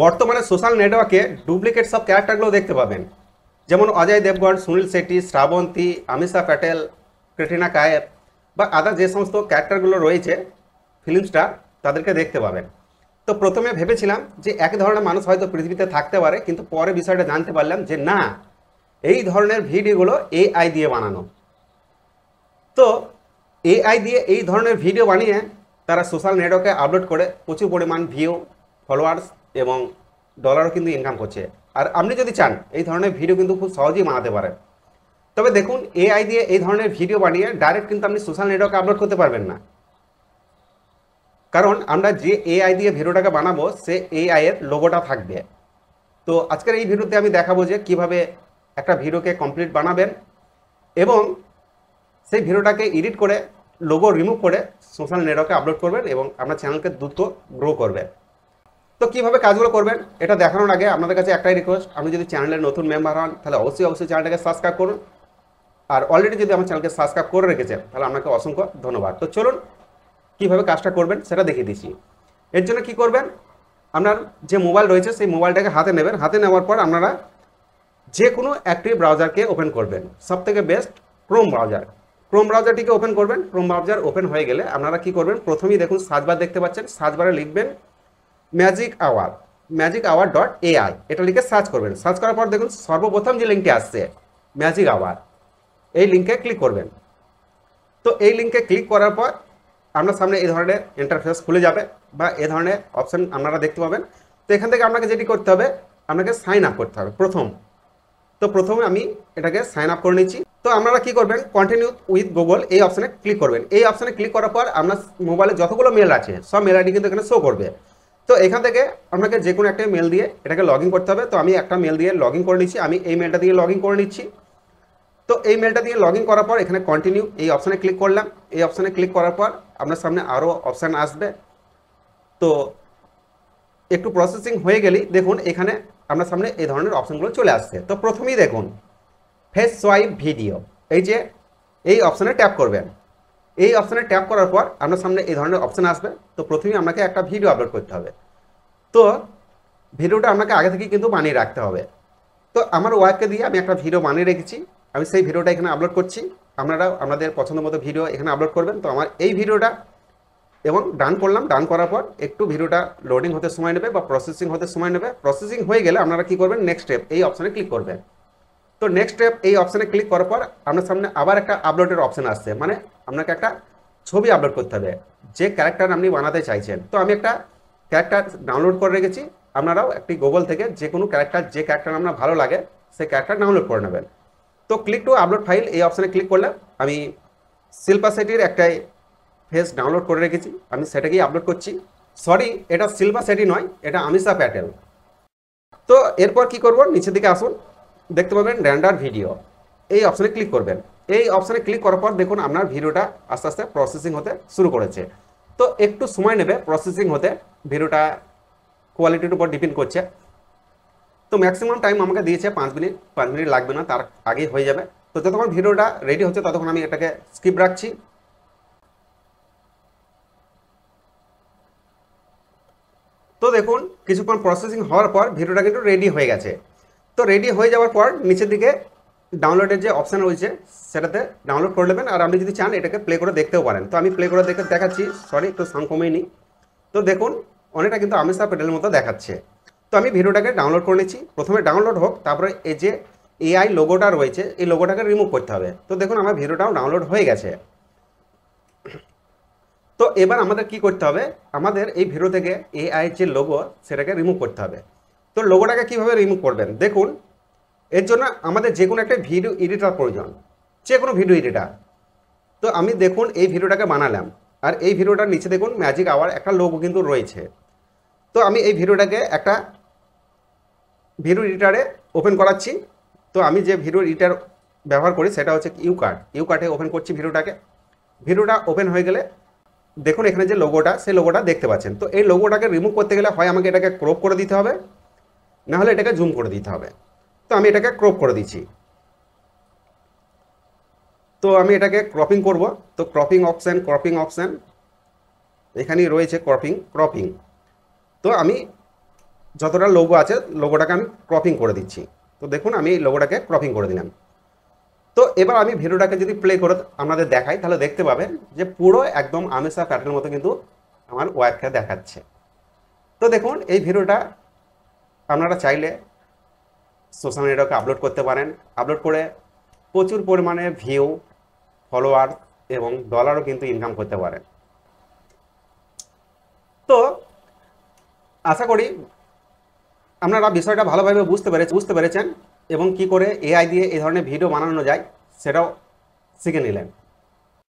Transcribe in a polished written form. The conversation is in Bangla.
বর্তমানে সোশ্যাল নেটওয়ার্কে ডুপ্লিকেট সব ক্যারেক্টারগুলো দেখতে পাবেন। যেমন অজয় দেবগন, সুনীল শেট্টি, শ্রাবন্তী, আমিষা প্যাটেল, ক্যাটরিনা কায়ের বা আদার যে সমস্ত ক্যারেক্টারগুলো রয়েছে ফিল্ম স্টার, তাদেরকে দেখতে পাবেন। তো প্রথমে ভেবেছিলাম যে এক ধরনের মানুষ হয়তো পৃথিবীতে থাকতে পারে, কিন্তু পরে বিষয়টা জানতে পারলাম যে না, এই ধরনের ভিডিওগুলো এআই দিয়ে বানানো। তো এআই দিয়ে এই ধরনের ভিডিও বানিয়ে তারা সোশ্যাল নেটওয়ার্কে আপলোড করে প্রচুর পরিমাণ ভিউ, ফলোয়ার্স এবং ডলারও কিন্তু ইনকাম করছে। আর আপনি যদি চান এই ধরনের ভিডিও কিন্তু খুব সহজেই বানাতে পারেন। তবে দেখুন, এআই দিয়ে এই ধরনের ভিডিও বানিয়ে ডাইরেক্ট কিন্তু আপনি সোশ্যাল নেটওয়ার্কে আপলোড করতে পারবেন না, কারণ আমরা যে এআই দিয়ে ভিডিওটাকে বানাবো সে এআই এর লোগোটা থাকবে। তো আজকের এই ভিডিওতে আমি দেখাবো যে কিভাবে একটা ভিডিওকে কমপ্লিট বানাবেন এবং সেই ভিডিওটাকে এডিট করে লোগো রিমুভ করে সোশ্যাল নেটওয়ার্কে আপলোড করবেন এবং আপনার চ্যানেলকে দ্রুত গ্রো করবেন। তো কীভাবে কাজগুলো করবেন এটা দেখানোর আগে আপনাদের কাছে একটাই রিকোয়েস্ট, আপনি যদি চ্যানেলের নতুন মেম্বার হন তাহলে অবশ্যই চ্যানেলটাকে সাবস্ক্রাইব করুন। আর অলরেডি যদি আমার চ্যানেলকে সাবস্ক্রাইব করে রেখেছেন তাহলে আপনাকে অসংখ্য ধন্যবাদ। তো চলুন কীভাবে কাজটা করবেন সেটা দেখিয়ে দিচ্ছি। এর জন্য কি করবেন, আপনার যে মোবাইল রয়েছে সেই মোবাইলটাকে হাতে নেবেন। হাতে নেওয়ার পর আপনারা যে কোনো একটি ব্রাউজারকে ওপেন করবেন। সবথেকে বেস্ট ক্রোম ব্রাউজার। ক্রোম ব্রাউজারটিকে ওপেন করবেন। ক্রোম ব্রাউজার ওপেন হয়ে গেলে আপনারা কি করবেন, প্রথমেই দেখুন সার্চবার দেখতে পাচ্ছেন, সার্চবারে লিখবেন magic hour.ai, এটা লিখে সার্চ করবেন। সার্চ করার পর দেখুন সর্বপ্রথম যে লিঙ্কটি আসছে ম্যাজিক আওয়ার, এই লিঙ্কে ক্লিক করবেন। তো এই লিঙ্কে ক্লিক করার পর আপনার সামনে এই ধরনের ইন্টারফেস খুলে যাবে বা এই ধরনের অপশন আপনারা দেখতে পাবেন। তো এখান থেকে আপনাকে যেটি করতে হবে, আপনাকে সাইন আপ করতে হবে প্রথমে আমি এটাকে সাইন আপ করে নিচ্ছি। তো আপনারা কি করবেন, কন্টিনিউ উইথ গুগল এই অপশানে ক্লিক করবেন। এই অপশানে ক্লিক করার পর আপনার মোবাইলে যতগুলো মেল আছে সব মেল আইডি কিন্তু এখানে শো করবে। তো এখান থেকে আপনাকে যে কোনো একটা মেল দিয়ে এটাকে লগ ইন করতে হবে। তো আমি একটা মেল দিয়ে লগ ইন করে নিচ্ছি, আমি এই মেলটা দিয়ে লগ ইন করে নিচ্ছি। তো এই মেলটা দিয়ে লগ ইন করার পর এখানে কন্টিনিউ এই অপশানে ক্লিক করলাম। এই অপশানে ক্লিক করার পর আপনার সামনে আরও অপশান আসবে। তো একটু প্রসেসিং হয়ে গেলেই দেখুন এখানে আপনার সামনে এই ধরনের অপশানগুলো চলে আসছে। তো প্রথমেই দেখুন ফেস সোয়াইপ ভিডিও, এই অপশানে ট্যাপ করবেন। এই অপশানে ট্যাপ করার পর আপনার সামনে এই ধরনের অপশান আসবে। তো প্রথমেই আপনাকে একটা ভিডিও আপলোড করতে হবে। তো ভিডিওটা আপনাকে আগে থেকেই কিন্তু বানিয়ে রাখতে হবে। তো আমার ওয়াইফকে দিয়ে আমি একটা ভিডিও বানিয়ে রেখেছি, আমি সেই ভিডিওটা এখানে আপলোড করছি। আপনারা আপনাদের পছন্দ মতো ভিডিও এখানে আপলোড করবেন। তো আমার এই ভিডিওটা এবং ডান করলাম। ডান করার পর একটু ভিডিওটা লোডিং হতে সময় নেবে বা প্রসেসিং হতে সময় নেবে। প্রসেসিং হয়ে গেলে আপনারা কি করবেন, নেক্সট স্টেপ এই অপশানে ক্লিক করবেন। তো নেক্সট স্টেপ এই অপশানে ক্লিক করার পর আপনার সামনে আবার একটা আপলোডের অপশান আসছে, মানে আপনাকে একটা ছবি আপলোড করতে হবে যে ক্যারেক্টার আপনি বানাতে চাইছেন। তো আমি একটা ক্যারেক্টার ডাউনলোড করে রেখেছি। আপনারাও একটি গুগল থেকে যে কোনো ক্যারেক্টার, যে ক্যারেক্টার আপনার ভালো লাগে সেই ক্যারেক্টার ডাউনলোড করে নেবেন। তো ক্লিক টু আপলোড ফাইল এই অপশানে ক্লিক করলে আমি শিল্পা শেট্টির একটাই ফেস ডাউনলোড করে রেখেছি, আমি সেটাকেই আপলোড করছি। সরি, এটা শিল্পা শেট্টি নয়, এটা আমিষা প্যাটেল। তো এরপর কি করব, নিচের দিকে আসুন, দেখতে পাবেন রেন্ডার ভিডিও, এই অপশানে ক্লিক করবেন। এই অপশানে ক্লিক করার পর দেখুন আপনার ভিডিওটা আস্তে আস্তে প্রসেসিং হতে শুরু করেছে। তো একটু সময় নেবে প্রসেসিং হতে, ভিডিওটা কোয়ালিটির উপর ডিপেন্ড করছে। তো ম্যাক্সিমাম টাইম আমাকে দিয়েছে 5 মিনিট, 5 মিনিট লাগবে না, তার আগেই হয়ে যাবে। তো যতক্ষণ ভিডিওটা রেডি হচ্ছে ততক্ষণ আমি এটাকে স্কিপ রাখছি। তো দেখুন কিছুক্ষণ প্রসেসিং হওয়ার পর ভিডিওটা কিন্তু রেডি হয়ে গেছে। তো রেডি হয়ে যাওয়ার পর নিচের দিকে ডাউনলোডের যে অপশান রয়েছে সেটাতে ডাউনলোড করে নেবেন। আর আপনি যদি চান এটাকে প্লে করে দেখতেও পারেন। তো আমি প্লে করে দেখাচ্ছি। সরি, একটু সাউন্ড কমিয়ে নিই। তো দেখুন অনেকটা কিন্তু আমিষা প্যাটেলের মতো দেখাচ্ছে। তো আমি ভিডিওটাকে ডাউনলোড করে নিচ্ছি। প্রথমে ডাউনলোড হোক, তারপরে এই যে এআই লোগোটা রয়েছে এই লোগোটাকে রিমুভ করতে হবে। তো দেখুন আমার ভিডিওটাও ডাউনলোড হয়ে গেছে। তো এবার আমাদের কি করতে হবে, আমাদের এই ভিডিও থেকে এআই যে লোগো সেটাকে রিমুভ করতে হবে। তো লোগোটাকে কিভাবে রিমুভ করবেন দেখুন, এর জন্য আমাদের যে কোনো একটা ভিডিও এডিটার প্রয়োজন, যে কোনো ভিডিও এডিটার। তো আমি দেখুন এই ভিডিওটাকে বানালাম, আর এই ভিডিওটার নিচে দেখুন ম্যাজিক আওয়ার একটা লোগো কিন্তু রয়েছে। তো আমি এই ভিডিওটাকে একটা ভিডিও এডিটারে ওপেন করাচ্ছি। তো আমি যে ভিডিও এডিটার ব্যবহার করি সেটা হচ্ছে ইউকার্টে ওপেন করছি ভিডিওটাকে। ভিডিওটা ওপেন হয়ে গেলে দেখুন এখানে যে লোগোটা সেই লোগোটা দেখতে পাচ্ছেন। তো এই লোগোটাকে রিমুভ করতে গেলে হয় আমাকে এটাকে ক্রপ করে দিতে হবে, নাহলে এটাকে জুম করে দিতে হবে। তো আমি এটাকে ক্রপ করে দিচ্ছি। তো আমি এটাকে ক্রপিং করব। তো ক্রপিং অপশান এখানেই রয়েছে, ক্রপিং। তো আমি যতটা লোগো আছে লোগোটাকে আমি ক্রপিং করে দিচ্ছি। তো দেখুন আমি লোগোটাকে ক্রপিং করে দিলাম। তো এবার আমি ভিডিওটাকে যদি প্লে করে আপনাদের দেখাই তাহলে দেখতে পাবেন যে পুরো একদম আমেসা প্যাটার্নের মতো কিন্তু আমার ওয়াইফকে দেখাচ্ছে। তো দেখুন এই ভিডিওটা আপনারা চাইলে সোশ্যাল মিডিয়াকে আপলোড করতে পারেন, আপলোড করে প্রচুর পরিমাণে ভিউ, ফলোয়ার এবং ডলারও কিন্তু ইনকাম করতে পারেন। তো আশা করি আপনারা বিষয়টা ভালোভাবে বুঝতে পেরেছেন এবং কি করে এআই দিয়ে এই ধরনের ভিডিও বানানো যায় সেটাও শিখে নিলেন।